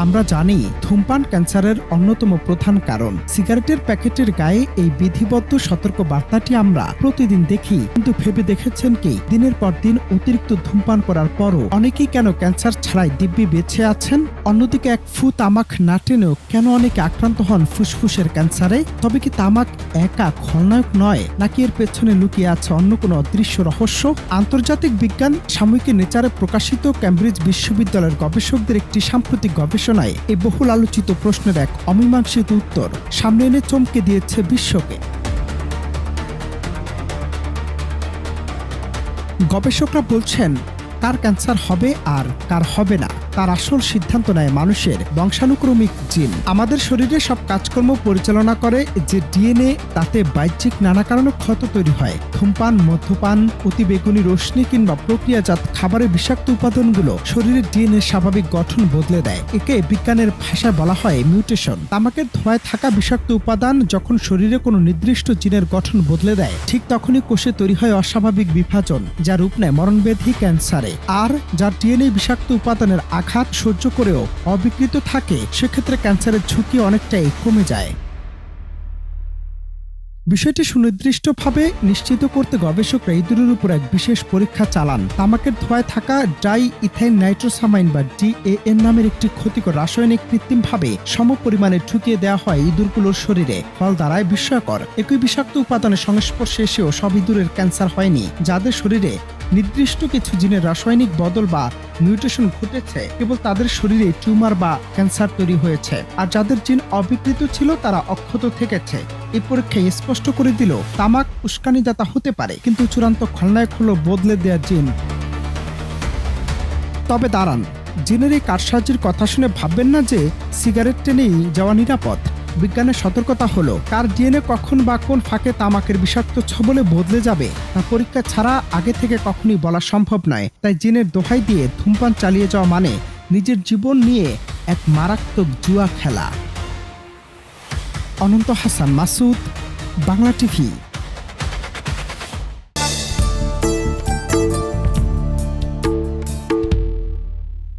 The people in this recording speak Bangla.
আমরা জানি ধূমপান ক্যান্সারের অন্যতম প্রধান কারণ। সিগারেটের প্যাকেটের গায়ে এই বিধিবদ্ধ সতর্ক বার্তাটি আমরা প্রতিদিন দেখি, কিন্তু ভেবে দেখেছেন কি দিনের পর দিন অতিরিক্ত ধূমপান করার পরও অনেকেই কেন ক্যান্সার ছাড়াই দিব্যি বেঁচে আছেন? অন্যদিকে এক ফু তামাক না টেনেও কেন অনেকে আক্রান্ত হন ফুসফুসের ক্যান্সারে? তবে কি তামাক একা খলনায়ক নয়, নাকি এর পেছনে লুকিয়ে আছে অন্য কোনো অদৃশ্য রহস্য? আন্তর্জাতিক বিজ্ঞান সাময়িকী নেচারে প্রকাশিত ক্যামব্রিজ বিশ্ববিদ্যালয়ের গবেষকদের একটি সাম্প্রতিক গবেষণায় এই বহুল আলোচিত প্রশ্নের এক অমীমাংসিত উত্তর সামনে এনে চমকে দিয়েছে বিশ্বকে। গবেষকরা বলছেন, কার ক্যান্সার হবে আর কার হবে না তার আসল সিদ্ধান্ত নেয় মানুষের বংশানুক্রমিক জিন। আমাদের শরীরে সব কাজকর্ম পরিচালনা করে যে ডিএনএ, তাতে বাহ্যিক নানা কারণে ক্ষত তৈরি হয়। ধূমপান, মদ্যপান, অতিবেগুনি রশ্মি কিংবা প্রক্রিয়াজাত খাবারের বিষাক্ত উপাদানগুলো শরীরের ডিএনএ স্বাভাবিক গঠন বদলে দেয়। একে বিজ্ঞানের ভাষায় বলা হয় মিউটেশন। তামাকের ধোঁয়ায় থাকা বিষাক্ত উপাদান যখন শরীরে কোনো নির্দিষ্ট জিনের গঠন বদলে দেয়, ঠিক তখনই কোষে তৈরি হয় অস্বাভাবিক বিভাজন, যা রূপ নেয় মরণব্যাধি ক্যান্সারে। আর যার ডিএনএ বিষাক্ত উপাদানের আঘাত সহ্য করেও অবিকৃত থাকে, সেক্ষেত্রে ক্যান্সারের ঝুঁকি অনেকটাই কমে যায়। বিষয়টি সুনির্দিষ্টভাবে নিশ্চিত করতে গবেষকরা ইঁদুরের উপর এক বিশেষ পরীক্ষা চালান। তামাকের ধোঁয়ায় থাকা ডাই ইথাইল নাইট্রোসামাইন বা DAN নামের একটি ক্ষতিকর রাসায়নিক কৃত্রিমভাবে সমপরিমাণে ঢুকিয়ে দেওয়া হয় ইঁদুরগুলোর শরীরে। ফল দাঁড়ায় বিস্ময়কর। একই বিষাক্ত উপাদানের সংস্পর্শে এসেও সব ইঁদুরের ক্যান্সার হয়নি। যাদের শরীরে নির্দিষ্ট কিছু জিনের রাসায়নিক বদল বা মিউটেশন ঘটেছে, কেবল তাদের শরীরে টিউমার বা ক্যান্সার তৈরি হয়েছে। আর যাদের জিন অবিকৃত ছিল, তারা অক্ষত থেকেছে। এই পরীক্ষায় স্পষ্ট করে দিল, তামাক উস্কানিদাতা হতে পারে, কিন্তু চূড়ান্ত খলনায়ক হলো বদলে দেওয়া জিন। তবে দাঁড়ান, জিনের এই কারসাজির কথা শুনে ভাববেন না যে সিগারেট টেনেই যাওয়া নিরাপদ। বিজ্ঞানের সতর্কতা হলো, কার ডিএনএ কখন বা কোন ফাঁকে তামাকের বিষাক্ত ছবলে বদলে যাবে তা পরীক্ষা ছাড়া আগে থেকে কখনই বলা সম্ভব নয়। তাই জিনের দোহাই দিয়ে ধূমপান চালিয়ে যাওয়া মানে নিজের জীবন নিয়ে এক মারাত্মক জুয়া খেলা। অনন্ত হাসান মাসুদ, বাংলা টিভি।